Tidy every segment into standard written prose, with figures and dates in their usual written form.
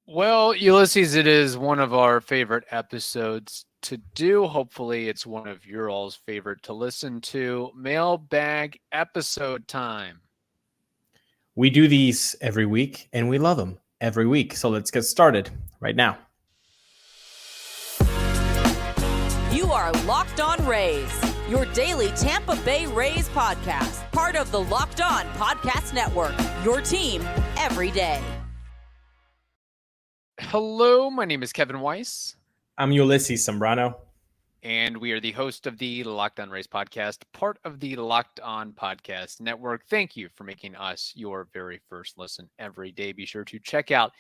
Well, Ulysses, it is one of our favorite episodes to do. Hopefully, it's one of your all's favorite to listen to. Mailbag episode time. We do these every week, and we love them every week. So let's get started right now. You are Locked On Rays, your daily Tampa Bay Rays podcast, part of the Locked On Podcast Network, your team every day. Hello, my name is Kevin Weiss. I'm Ulises Sambrano. And we are the host of the Locked On Rays podcast, part of the Locked On Podcast Network. Thank you for making us your very first listen every day. Be sure to check out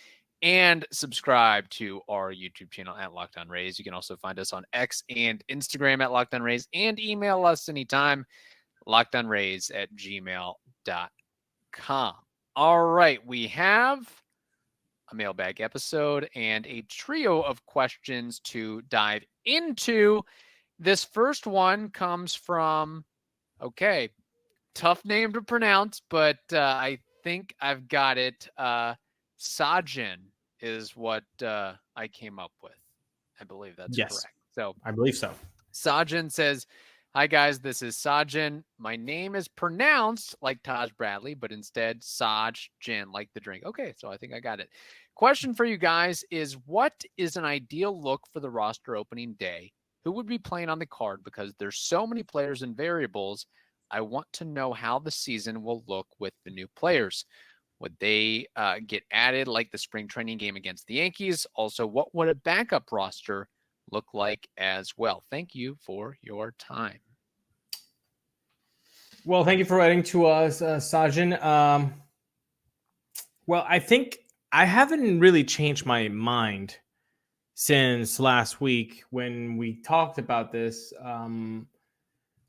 and subscribe to our YouTube channel at Locked On Rays. You can also find us on X and Instagram at Locked On Rays and email us anytime, lockedonrays@gmail.com. All right, we have a mailbag episode and a trio of questions to dive into. This first one comes from, tough name to pronounce, but I think I've got it. Sajin is what I came up with. I believe that's correct. So I believe so. Sajin says, "Hi guys, this is Sajin. My name is pronounced like Taj Bradley, but instead Sajin, like the drink." Okay, so I think I got it. Question for you guys is, what is an ideal look for the roster opening day? Who would be playing on the card? Because there's so many players and variables. I want to know how the season will look with the new players. Would they get added like the spring training game against the Yankees? Also, what would a backup roster look like as well? Thank you for your time. Well, thank you for writing to us, Sajin. Well, I think I haven't really changed my mind since last week when we talked about this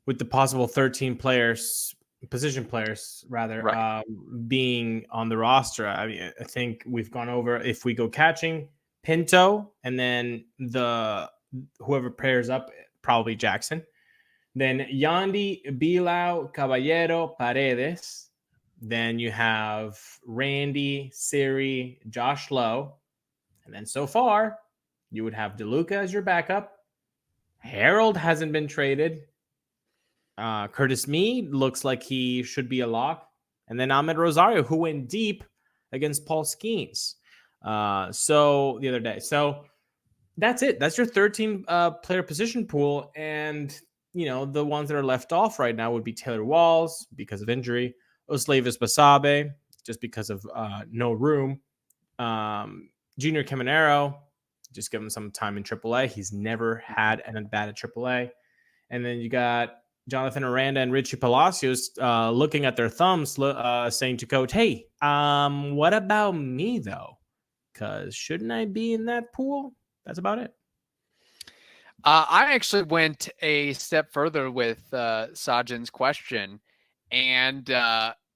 with the possible 13 players, position players rather, Right. being on the roster. I mean, I think we've gone over, if we go catching, Pinto, and then whoever pairs up, probably Jackson. Then Yandy, Bilao, Caballero, Paredes. Then you have Randy, Siri, Josh Lowe. And then so far, you would have DeLuca as your backup. Harold hasn't been traded. Curtis Meade looks like he should be a lock. And then Ahmed Rosario, who went deep against Paul Skeens so the other day. So that's it. That's your 13 player position pool. And, the ones that are left off right now would be Taylor Walls because of injury, Osleivis Basabe just because of no room, Junior Caminero, just give him some time in AAA. He's never had an at-bat at AAA. And then you got Jonathan Aranda and Richie Palacios looking at their thumbs, saying to coach, "Hey, what about me, though? Because shouldn't I be in that pool?" That's about it. I actually went a step further with Sajin's question, and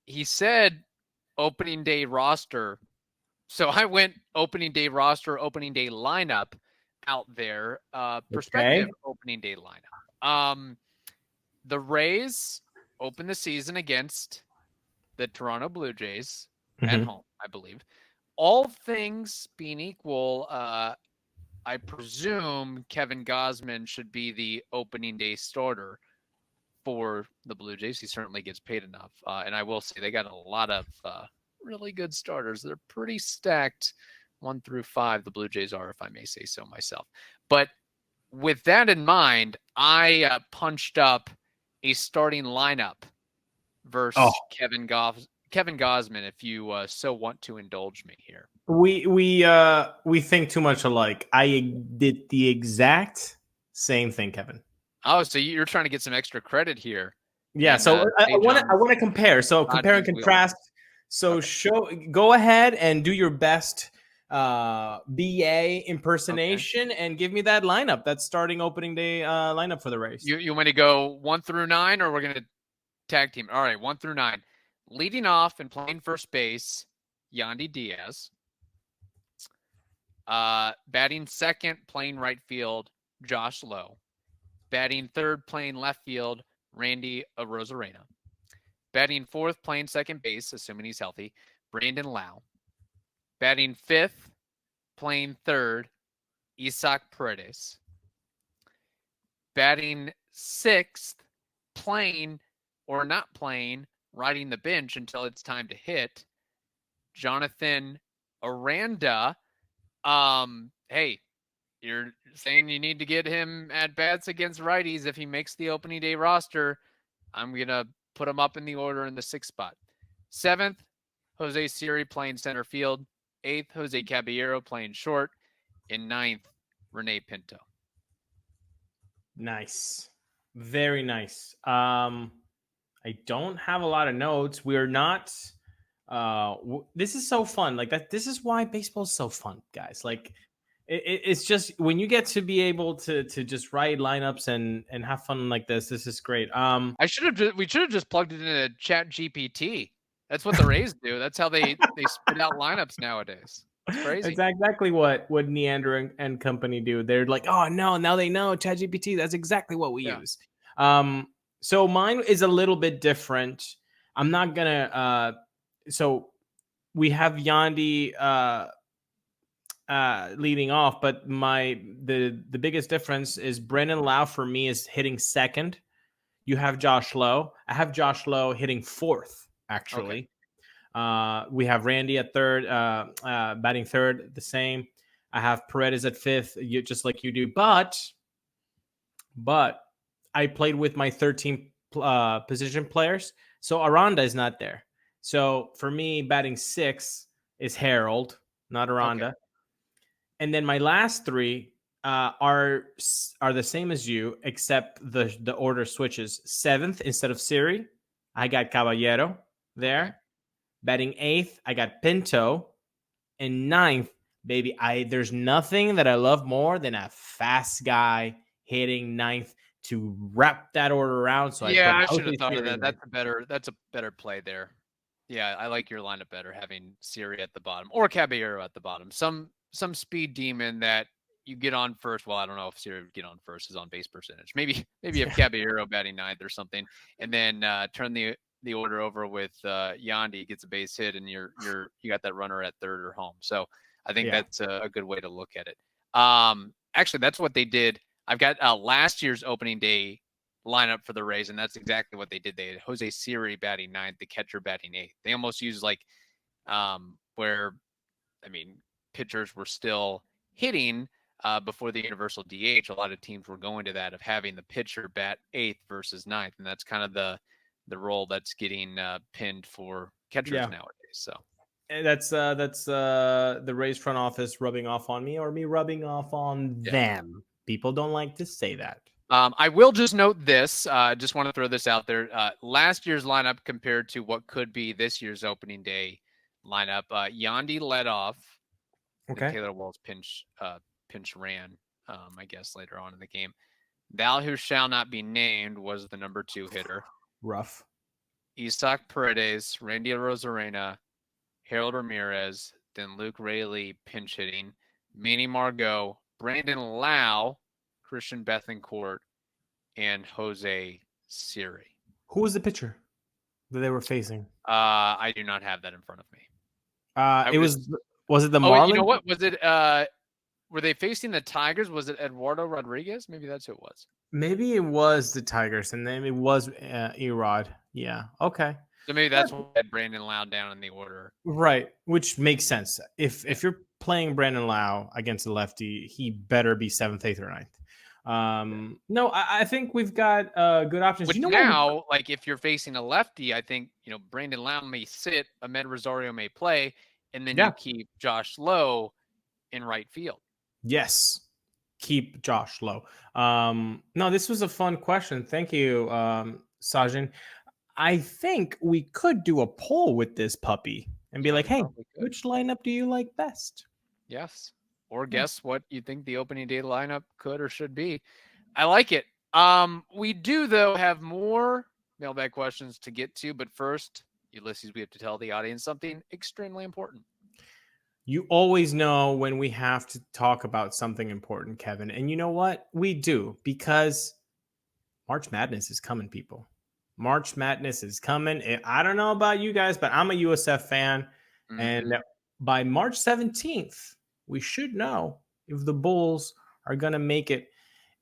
he said opening day roster. So I went opening day roster, opening day lineup out there, perspective opening day lineup. The Rays open the season against the Toronto Blue Jays at home, I believe. All things being equal, I presume Kevin Gausman should be the opening day starter for the Blue Jays. He certainly gets paid enough. And I will say they got a lot of really good starters. They're pretty stacked 1 through 5. The Blue Jays are, if I may say so myself. But with that in mind, I punched up a starting lineup versus Kevin Gausman, if you so want to indulge me here. We think too much alike. I did the exact same thing, Kevin. Oh, so you're trying to get some extra credit here. Yeah, so I want to compare. So compare and contrast. So go ahead and do your best BA impersonation and give me that lineup. That's starting opening day lineup for the Rays. You want to go 1 through 9, or we're going to tag team? All right, 1 through 9. Leading off and playing first base, Yandy Diaz. Batting second, playing right field, Josh Lowe. Batting third, playing left field, Randy Arozarena. Batting fourth, playing second base, assuming he's healthy, Brandon Lau. Batting fifth, playing third, Isaac Paredes. Batting sixth, playing or not playing, riding the bench until it's time to hit, Jonathan Aranda. Hey, you're saying you need to get him at bats against righties if he makes the opening day roster. I'm going to put him up in the order in the sixth spot. Seventh, Jose Siri playing center field. Eighth, Jose Caballero playing short. In ninth, Rene Pinto. Nice. Very nice. I don't have a lot of notes. We're not this is so fun. Like that this is why baseball is so fun, guys. Like it's just when you get to be able to just write lineups and have fun like this is great. We should have just plugged it into Chat GPT. That's what the Rays do. That's how they spit out lineups nowadays. It's crazy. It's exactly what Neander and company do. They're like, oh no, now they know ChatGPT. That's exactly what we use. So mine is a little bit different. I'm not gonna. So we have Yandy leading off, but the biggest difference is Brendan Lau for me is hitting second. You have Josh Lowe. I have Josh Lowe hitting fourth, actually. Okay. We have Randy at third, batting third, the same. I have Paredes at fifth, just like you do. But I played with my 13 position players, so Aranda is not there. So for me, batting sixth is Harold, not Aranda. Okay. And then my last three are the same as you, except the order switches. Seventh, instead of Siri, I got Caballero there. Okay. Batting eighth, I got Pinto. And ninth, baby, there's nothing that I love more than a fast guy hitting ninth to wrap that order around. So I should have thought of that. That's a better play there. Yeah, I like your lineup better, having Siri at the bottom or Caballero at the bottom. Some speed demon that you get on first. Well, I don't know if Siri would get on first, is on base percentage. Maybe if Caballero batting ninth or something, and then turn the order over with Yandy, gets a base hit, and you got that runner at third or home. So I think that's a good way to look at it. Actually, that's what they did. I've got last year's opening day lineup for the Rays, and that's exactly what they did. They had Jose Siri batting ninth, the catcher batting eighth. They almost used where, I mean, pitchers were still hitting before the universal DH. A lot of teams were going to that of having the pitcher bat eighth versus ninth, and that's kind of the role that's getting pinned for catchers nowadays. So that's the Rays front office rubbing off on me, or me rubbing off on them. People don't like to say that. I will just note this. Just want to throw this out there. Last year's lineup compared to what could be this year's opening day lineup. Yandy led off. Okay. Taylor Walls pinch ran, I guess, later on in the game. Thou who shall not be named was the number 2 hitter. Rough. Isaac Paredes, Randy Rosarena, Harold Ramirez, then Luke Rayleigh pinch hitting, Manny Margot, Brandon Lau, Christian Bethancourt, and Jose Siri. Who was the pitcher that they were facing? I do not have that in front of me. Was it the Marlins? You know what? Was it were they facing the Tigers? Was it Eduardo Rodriguez? Maybe that's who it was. Maybe it was the Tigers, and then it was Erod. Yeah. Okay. So maybe that's what had Brandon Lau down in the order. Right, which makes sense. If you're playing Brandon Lau against a lefty, he better be 7th, 8th, or 9th. No, I think we've got good options. Which now, like if you're facing a lefty, I think Brandon Lau may sit, Ahmed Rosario may play, and then you keep Josh Lowe in right field. Yes, keep Josh Lowe. No, this was a fun question. Thank you, Sajin. I think we could do a poll with this puppy and be like, hey, which lineup do you like best? Yes. Or guess what you think the opening day lineup could or should be. I like it. We do, though, have more mailbag questions to get to. But first, Ulises, we have to tell the audience something extremely important. You always know when we have to talk about something important, Kevin. And you know what? We do, because March Madness is coming, people. March Madness is coming. I don't know about you guys, but I'm a USF fan. Mm-hmm. And by March 17th, we should know if the Bulls are going to make it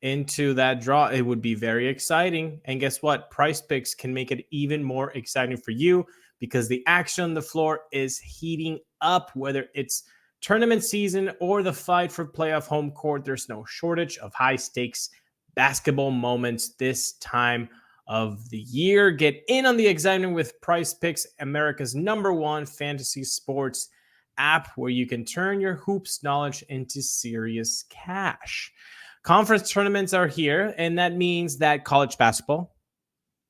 into that draw. It would be very exciting. And guess what? PrizePicks can make it even more exciting for you because the action on the floor is heating up, whether it's tournament season or the fight for playoff home court. There's no shortage of high stakes basketball moments this time of the year. Get in on the excitement with PrizePicks, America's #1 fantasy sports app, where you can turn your hoops knowledge into serious cash. Conference tournaments are here, and that means that college basketball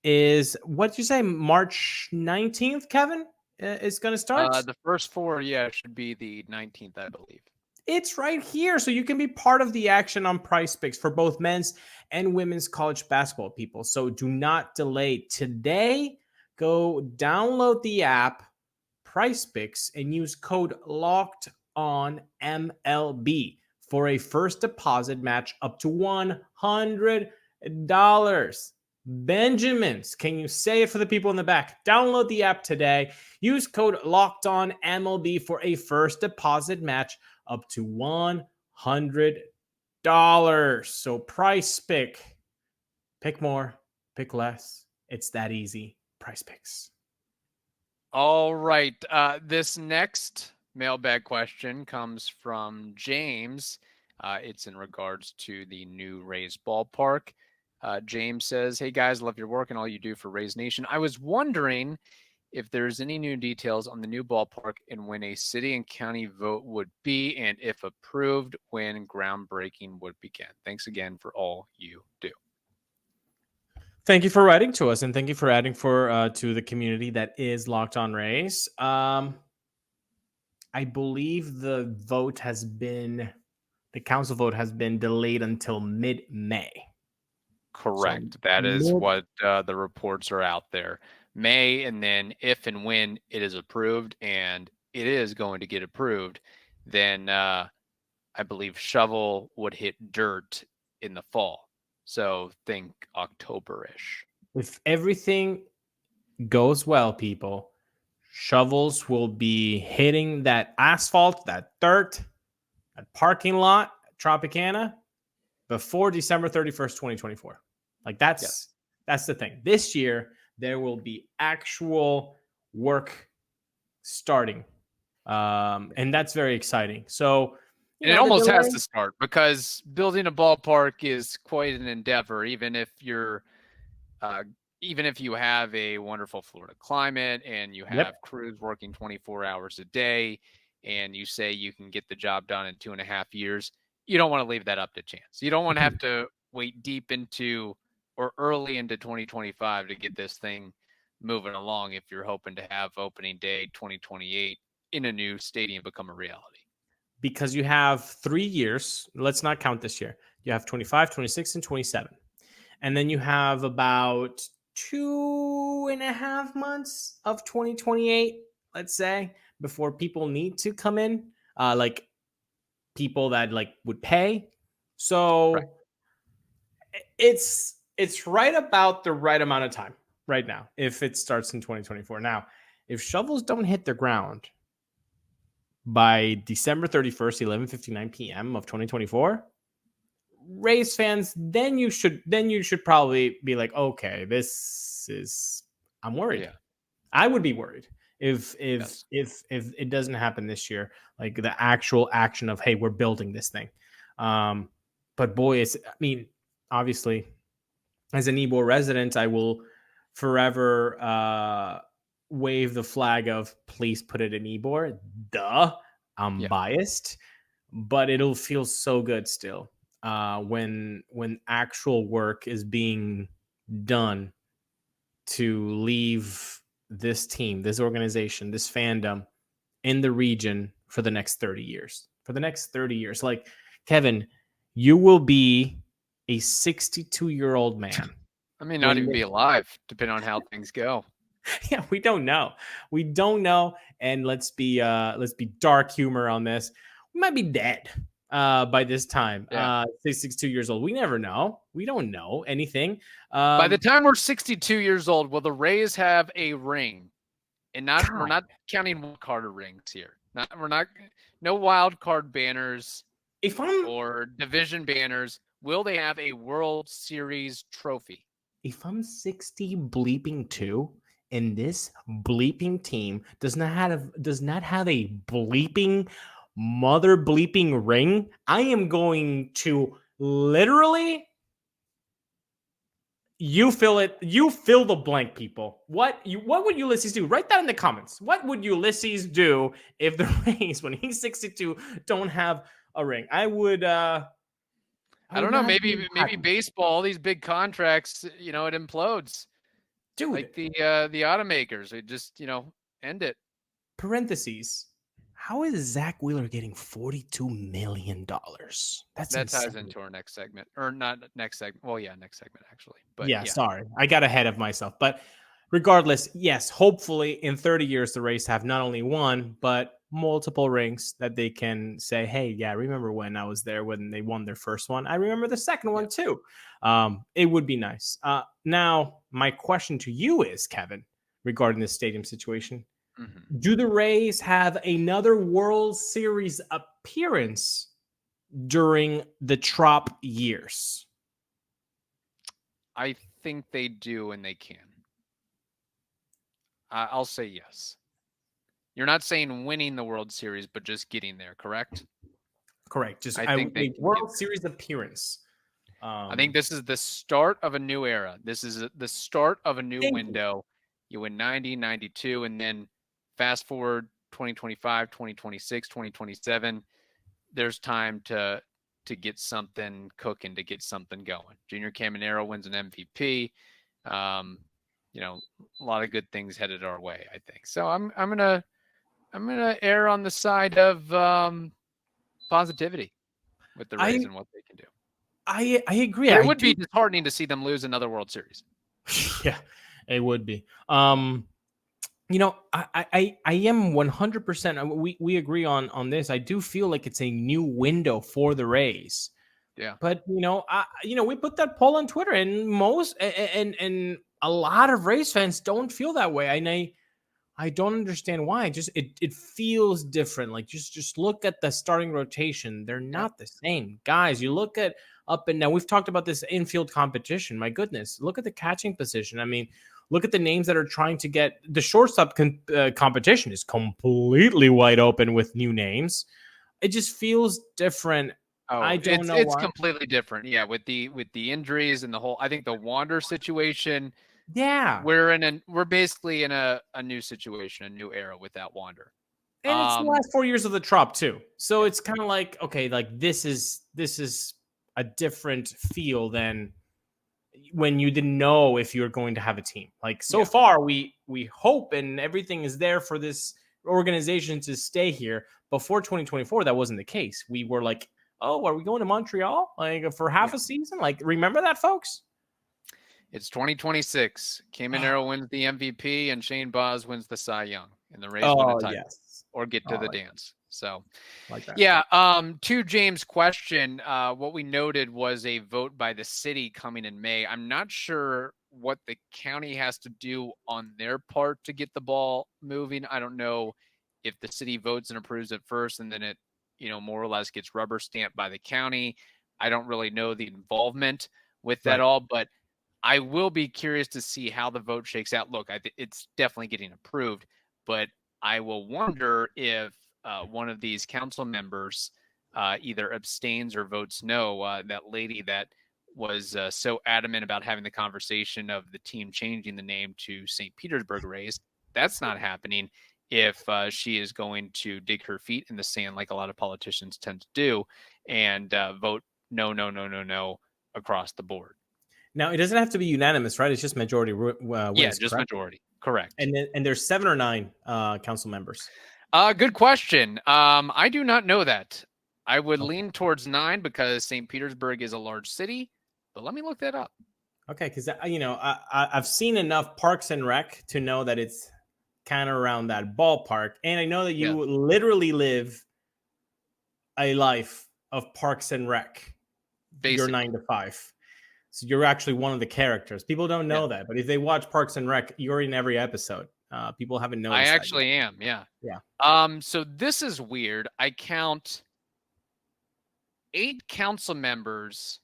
is, what did you say, March 19th, Kevin, is going to start? The first four, should be the 19th, I believe. It's right here, so you can be part of the action on PrizePicks for both men's and women's college basketball, people. So do not delay. Today, go download the app, PrizePicks, and use code LOCKEDONMLB for a first deposit match up to $100. Benjamins, can you say it for the people in the back? Download the app today. Use code LOCKEDONMLB for a first deposit match up to $100. So PrizePick. Pick more, pick less. It's that easy. PrizePicks. All right. This next mailbag question comes from James. It's in regards to the new Rays ballpark. James says, "Hey guys, love your work and all you do for Rays Nation. I was wondering if there's any new details on the new ballpark and when a city and county vote would be, and if approved, when groundbreaking would begin. Thanks again for all you do." Thank you for writing to us, and thank you for adding to the community that is Locked On Rays. I believe the council vote has been delayed until mid-May. Correct. So that is what the reports are out there. May, and then if and when it is approved, and it is going to get approved, then I believe shovel would hit dirt in the fall. So think October-ish. If everything goes well, people, shovels will be hitting that asphalt, that dirt, that parking lot, Tropicana, before December 31st, 2024. Like that's the thing. This year, there will be actual work starting. And that's very exciting. So it almost has to start, because building a ballpark is quite an endeavor, even if you have a wonderful Florida climate and you have crews working 24 hours a day, and you say you can get the job done in 2.5 years. You don't want to leave that up to chance. You don't want to have to wait deep into or early into 2025 to get this thing moving along if you're hoping to have opening day 2028 in a new stadium become a reality. Because you have 3 years. Let's not count this year. You have 25, 26, and 27. And then you have about 2.5 months of 2028, let's say, before people need to come in, like people that would pay. So it's right about the right amount of time right now if it starts in 2024. Now, if shovels don't hit the ground by December 31st, 11:59 p.m. of 2024, Rays fans, then you should probably be like, okay, I'm worried. Yeah. I would be worried if it doesn't happen this year, like the actual action of, hey, we're building this thing. But boy, obviously, as an Ybor resident, I will forever wave the flag of please put it in Ybor. Duh, I'm biased, but it'll feel so good still when actual work is being done to leave this team, this organization, this fandom in the region for the next 30 years. For the next 30 years. Like, Kevin, you will be a 62-year-old man. I may not even be alive, depending on how things go. Yeah, we don't know. We don't know. And let's be dark humor on this. We might be dead by this time. 62 years old. We never know. We don't know anything. By the time we're 62 years old, will the Rays have a ring? And we're not counting Carter rings here. No wild card banners If I'm or division banners. Will they have a World Series trophy? if I'm 60 bleeping 2 and this bleeping team does not have a bleeping mother bleeping ring, I am going to literally you fill the blank, people. What would Ulises do? Write that in the comments. What would Ulises do if the Rays, when he's 62, don't have a ring? I would I don't know. not be Maybe happy. baseball, all these big contracts, it implodes. Dude, Like the automakers. It just, end it. parentheses. How is Zach Wheeler getting $42 million? That's That ties insane. into our next segment. Or not next segment. Well, yeah, next segment actually. But Yeah, yeah. sorry. I got ahead of myself. But regardless, yes, hopefully in 30 years, the Rays have not only one, but multiple rings that they can say, hey, yeah, remember when I was there when they won their first one? I remember the second one too. It would be nice. Now, my question to you is, Kevin, regarding this stadium situation, do the Rays have another World Series appearance during the Trop years? I think they do and they can. I'll say yes. You're not saying winning the World Series, but just getting there, correct? Correct. Just I think a World Series appearance. I think this is the start of a new era. This is the start of a new window. You win 90, 92, and then fast forward 2025, 2026, 2027. There's time to get something cooking, to get something going. Junior Caminero wins an MVP. A lot of good things headed our way, I think. So I'm gonna err on the side of positivity with the Rays and what they can do. I agree. But it would be disheartening to see them lose another World Series. Yeah, it would be. I am 100%. We agree on this. I do feel like it's a new window for the Rays. Yeah. But we put that poll on Twitter, and and a lot of Rays fans don't feel that way. And I don't understand why. It feels different. Like just look at the starting rotation. They're not the same. Guys, you look at up and down. We've talked about this infield competition. My goodness. Look at the catching position. I mean, look at the names that are trying to get the shortstop competition is completely wide open with new names. It just feels different. Oh, I don't know it's why. completely different. Yeah, with the injuries and the whole, I think the Wander situation. Yeah, we're basically in a new situation, a new era with that Wander. And it's the last 4 years of the Trop too. So it's kind of like, okay, like this is a different feel than when you didn't know if you were going to have a team. Like so far, we hope and everything is there for this organization to stay here. Before 2024, that wasn't the case. We were like, oh, are we going to Montreal like for half a season? Like, remember that, folks? It's 2026. Caminero wins the MVP and Shane Baz wins the Cy Young, and the Rays win a title or get to the dance. So, to James' question, what we noted was a vote by the city coming in May. I'm not sure what the county has to do on their part to get the ball moving. I don't know if the city votes and approves it first and then it, more or less gets rubber stamped by the county. I don't really know the involvement with that all, but I will be curious to see how the vote shakes out. Look, it's definitely getting approved, but I will wonder if one of these council members either abstains or votes no. That lady that was so adamant about having the conversation of the team changing the name to St. Petersburg Rays, that's not happening if she is going to dig her feet in the sand like a lot of politicians tend to do and vote no across the board. Now, it doesn't have to be unanimous, right? It's just majority wins. Yeah, just correct? majority. Correct. And there's 7 or 9 council members. Good question. I do not know that. I would lean towards 9 because St. Petersburg is a large city, but let me look that up. Okay, because I've seen enough Parks and Rec to know that it's kind of around that ballpark, and I know that you literally live a life of Parks and Rec. Basically. You're 9 to 5. So you're actually one of the characters. People don't know that, but if they watch Parks and Rec, you're in every episode. People haven't noticed. I that actually am. Yeah. Yeah. So this is weird. I count 8 council members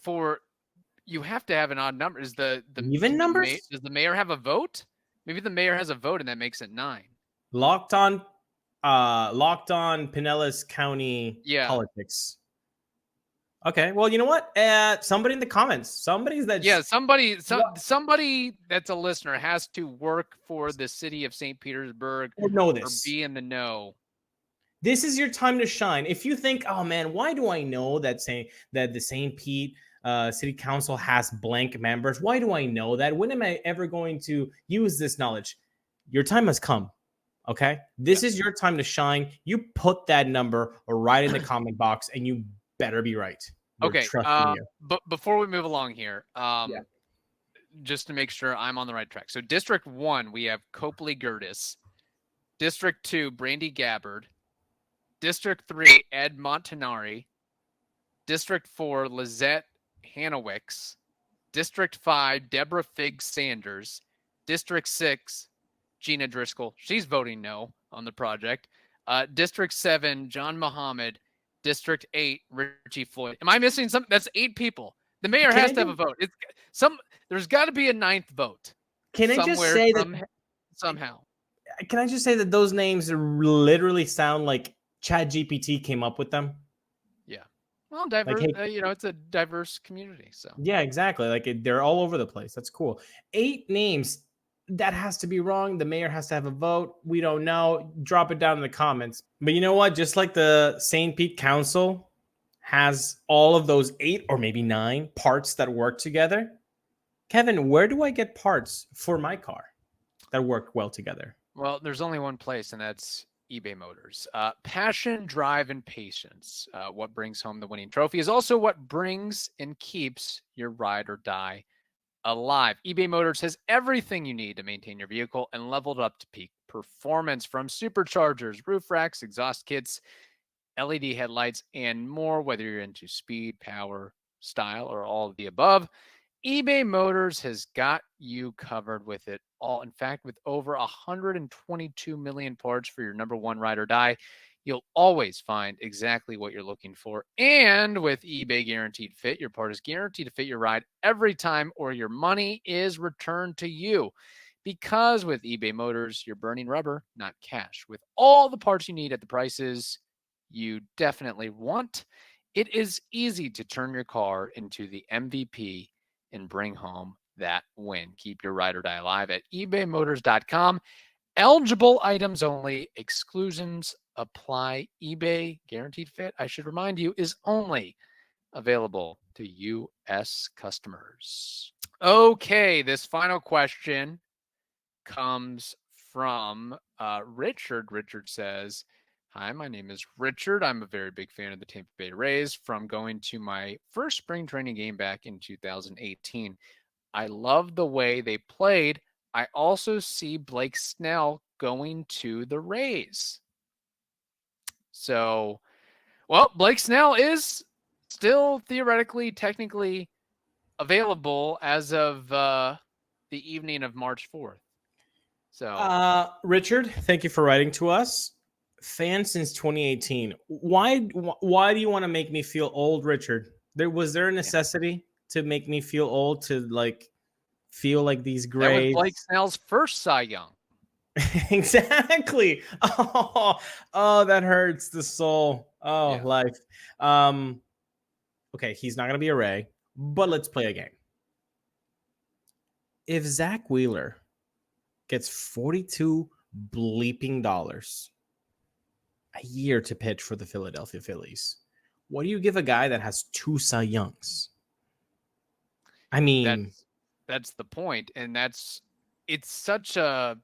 for. You have to have an odd number. Is the Even numbers? does the mayor have a vote? Maybe the mayor has a vote and that makes it 9. Locked on Pinellas County Yeah. politics. Okay, well, you know what? Somebody in the comments, somebody that's a listener has to work for the city of St. Petersburg or know or this. be in the know. This is your time to shine. If you think, oh man, why do I know that the St. Pete City Council has blank members? Why do I know that? When am I ever going to use this knowledge? Your time has come. Okay, this is your time to shine. You put that number right in the comment box, and you better be right. Okay. But before we move along here, just to make sure I'm on the right track. So District 1, we have Copley Gertis. District 2, Brandy Gabbard. District 3, Ed Montanari. District 4, Lizette Hanowicks. District 5, Deborah Figgs Sanders. District 6, Gina Driscoll. She's voting no on the project. District 7, John Muhammad. District 8, Richie Floyd. Am I missing something? That's 8 people. The mayor has to have a vote. There's got to be a 9th vote. Can I just say that somehow? Can I just say that those names literally sound like ChatGPT came up with them? Yeah. Well, diverse. Like, it's a diverse community. So yeah, exactly. Like they're all over the place. That's cool. 8 names. That has to be wrong. The mayor has to have a vote. We don't know. Drop it down in the comments. But you know what? Just like the St. Pete Council has all of those 8 or maybe 9 parts that work together. Kevin, where do I get parts for my car that work well together? Well, there's only one place, and that's eBay Motors. Passion, drive, and patience. What brings home the winning trophy is also what brings and keeps your ride or die alive. eBay Motors has everything you need to maintain your vehicle and leveled up to peak performance, from superchargers, roof racks, exhaust kits, LED headlights, and more. Whether you're into speed, power, style, or all of the above, eBay Motors has got you covered with it all. In fact, with over 122 million parts for your number one ride or die, you'll always find exactly what you're looking for. And with eBay Guaranteed Fit, your part is guaranteed to fit your ride every time, or your money is returned to you. Because with eBay Motors, you're burning rubber, not cash. With all the parts you need at the prices you definitely want, it is easy to turn your car into the MVP and bring home that win. Keep your ride or die alive at ebaymotors.com. Eligible items only. Exclusions apply. eBay Guaranteed Fit, I should remind you, is only available to U.S. customers. Okay, this final question comes from Richard. Richard says, hi, my name is Richard. I'm a very big fan of the Tampa Bay Rays from going to my first spring training game back in 2018. I love the way they played. I also see Blake Snell going to the Rays. So, well, Blake Snell is still theoretically, technically available as of the evening of March 4th. So, Richard, thank you for writing to us. Fan since 2018. Why do you want to make me feel old, Richard? Was there a necessity to make me feel old, to like feel like these grades? That was Blake Snell's first Cy Young. Exactly. Oh, that hurts the soul. Oh, yeah. Life. Okay, he's not gonna be a Ray, but let's play a game. If Zach Wheeler gets $42 bleeping a year to pitch for the Philadelphia Phillies, what do you give a guy that has 2 Cy Youngs? I mean, that's the point, and it's such a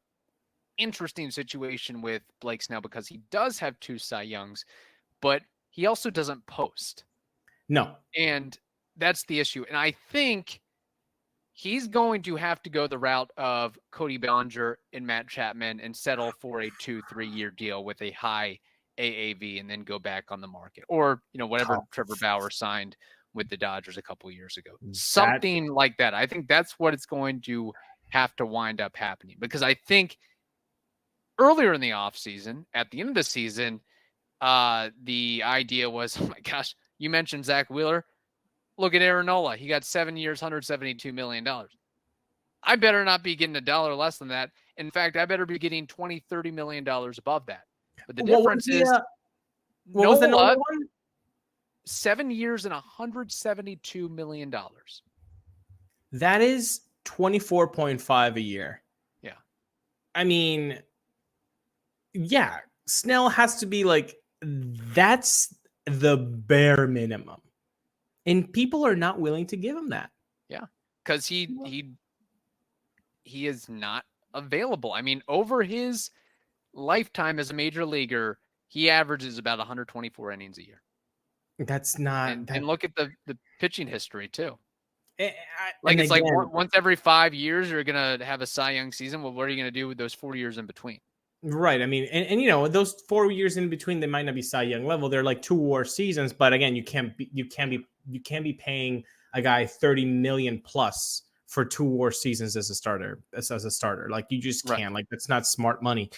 interesting situation with Blake Snell because he does have 2 Cy Youngs, but he also doesn't post. No. And that's the issue. And I think he's going to have to go the route of Cody Bellinger and Matt Chapman and settle for a 2-3 year deal with a high AAV and then go back on the market. Or, whatever Trevor Bauer signed with the Dodgers a couple of years ago. Something like that. I think that's what it's going to have to wind up happening. Because I think earlier in the offseason, at the end of the season, the idea was, oh my gosh, you mentioned Zach Wheeler. Look at Aaron Nola. He got 7 years, $172 million. I better not be getting $1 less than that. In fact, I better be getting $20, $30 million above that. But the difference is what was the Nola Nola, one? 7 years and $172 million. That is 24.5 a year. Yeah. I mean, yeah, Snell has to be like, that's the bare minimum. And people are not willing to give him that. Yeah. Because he is not available. I mean, over his lifetime as a major leaguer, he averages about 124 innings a year. That's not. And look at the pitching history too. It's again, like once every 5 years, you're gonna have a Cy Young season. Well, what are you gonna do with those 4 years in between? Right. I mean, and you know, those 4 years in between, they might not be Cy Young level. They're like 2 WAR seasons, but again, you can't be paying a guy 30 million plus for 2 WAR seasons as a starter. Like you just can't. Right. Like that's not smart money.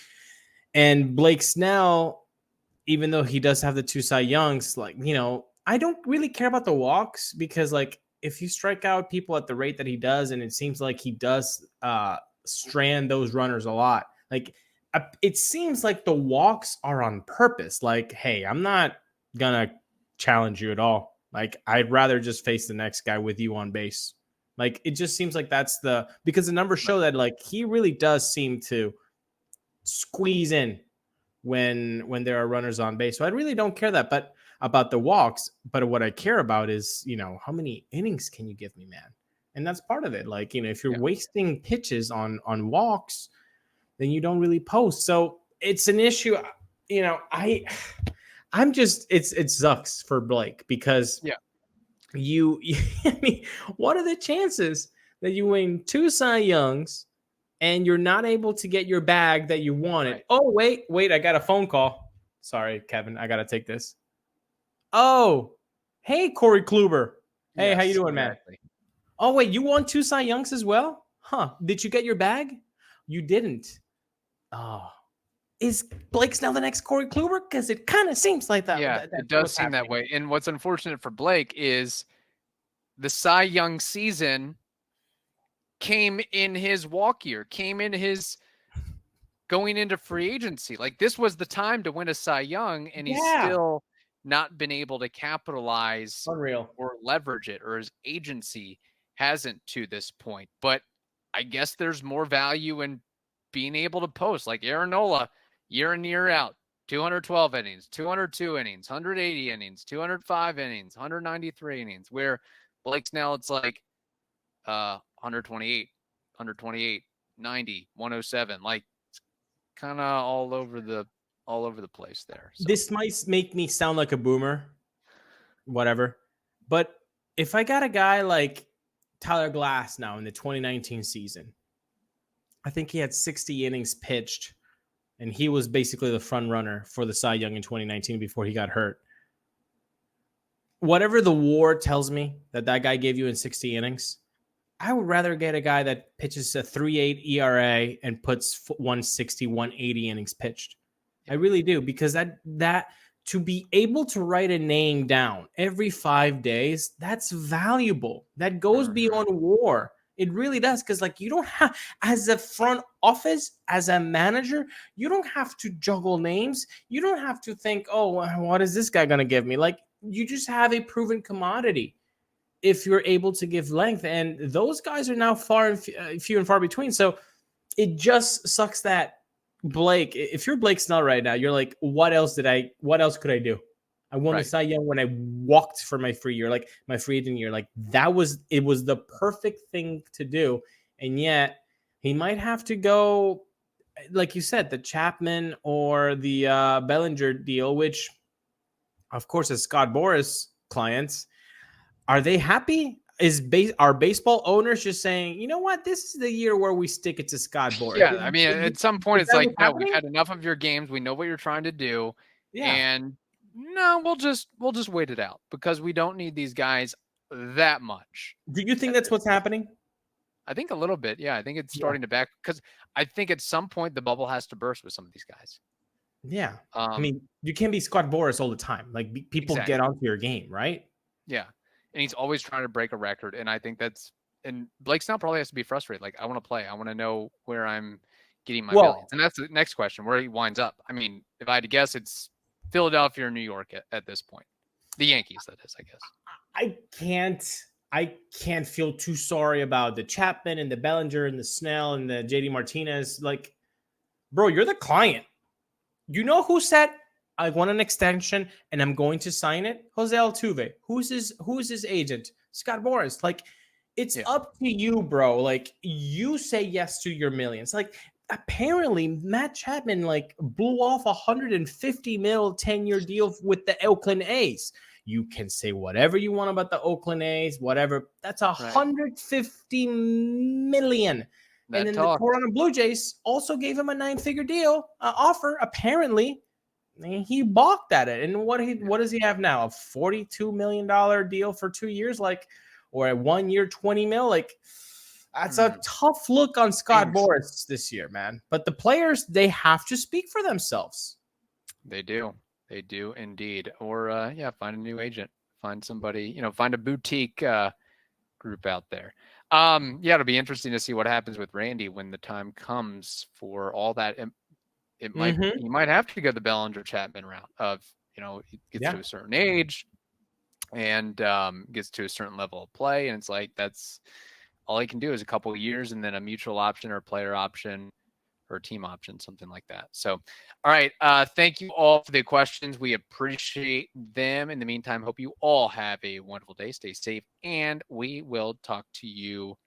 And Blake Snell, even though he does have the 2 Cy Youngs, like, you know, I don't really care about the walks because, like, if you strike out people at the rate that he does, and it seems like he does strand those runners a lot, like it seems like the walks are on purpose. Like, hey, I'm not gonna challenge you at all. Like, I'd rather just face the next guy with you on base. Like, it just seems like that's because the numbers show that, like, he really does seem to squeeze in when there are runners on base. So I really don't care about the walks, but what I care about is, you know, how many innings can you give me, man? And that's part of it. Like, you know, if you're wasting pitches on walks, then you don't really post. So it's an issue. You know, I'm just, it sucks for Blake because I mean, what are the chances that you win 2 Cy Youngs and you're not able to get your bag that you wanted? Right. Oh, wait, I got a phone call. Sorry, Kevin, I got to take this. Oh, hey, Corey Kluber. Hey, yes, how you doing, exactly, man? Oh, wait, you won 2 Cy Youngs as well? Huh, did you get your bag? You didn't. Oh, is Blake Snell the next Corey Kluber? Because it kind of seems like that. Yeah, it does seem that way. And what's unfortunate for Blake is the Cy Young season came in his walk year, came in his going into free agency. Like, this was the time to win a Cy Young, and he's still not been able to capitalize or leverage it, or his agency hasn't to this point. But I guess there's more value in being able to post, like Aaron Nola, year in, year out, 212 innings, 202 innings, 180 innings, 205 innings, 193 innings, where Blake Snell, it's like 128, 90, 107, like it's kind of all over the place there. So. This might make me sound like a boomer, whatever. But if I got a guy like Tyler Glass now in the 2019 season, I think he had 60 innings pitched, and he was basically the front runner for the Cy Young in 2019 before he got hurt. Whatever the WAR tells me that guy gave you in 60 innings, I would rather get a guy that pitches a 3.8 ERA and puts 160, 180 innings pitched. I really do, because that to be able to write a name down every 5 days, that's valuable. That goes beyond WAR. It really does, because like you don't have, as a front office, as a manager, you don't have to juggle names. You don't have to think, oh, what is this guy going to give me? Like, you just have a proven commodity if you're able to give length. And those guys are now few and far between. So it just sucks that Blake, if you're Blake Snell right now, you're like, what else could I do? I won the Cy Young when I walked for my free year, like my free agent year. Like it was the perfect thing to do. And yet he might have to go, like you said, the Chapman or the Bellinger deal, which of course as Scott Boras clients, are they happy? Are baseball owners just saying, you know what, this is the year where we stick it to Scott Boras? Yeah, I mean, at some point it's like, no, we've had enough of your games. We know what you're trying to do. Yeah. And no, we'll just wait it out because we don't need these guys that much. Do you think that's what's happening? I think a little bit. Yeah, I think it's starting to back because I think at some point the bubble has to burst with some of these guys. Yeah. I mean, you can't be Scott Boras all the time. Like people Exactly. get onto your game, right? Yeah. And he's always trying to break a record. And I think and Blake Snell probably has to be frustrated. Like, I want to play. I want to know where I'm getting my millions. And that's the next question, where he winds up. I mean, if I had to guess, it's Philadelphia or New York at this point. The Yankees, that is, I guess. I can't feel too sorry about the Chapman and the Bellinger and the Snell and the JD Martinez. Like, bro, you're the client. You know who said, I want an extension and I'm going to sign it? Jose Altuve. Who's his agent? Scott Boras. Like, it's up to you, bro. Like, you say yes to your millions. Like, apparently Matt Chapman like blew off $150 million 10-year deal with the Oakland A's. You can say whatever you want about the Oakland A's, whatever. That's $150 million. And then the Toronto Blue Jays also gave him a 9-figure deal offer. Apparently, he balked at it. And what does he have now? A $42 million deal for 2 years, like, or a 1 year, $20 million? Like, that's a tough look on Scott Boras this year, man. But the players, they have to speak for themselves. They do. They do indeed. Or find a new agent. Find somebody, find a boutique group out there. It'll be interesting to see what happens with Randy when the time comes for all that. It might he might have to go the Bellinger Chapman route of, he gets to a certain age and gets to a certain level of play, and it's like that's all he can do is a couple of years and then a mutual option or a player option or a team option, something like that. So, all right. Thank you all for the questions. We appreciate them. In the meantime, hope you all have a wonderful day. Stay safe, and we will talk to you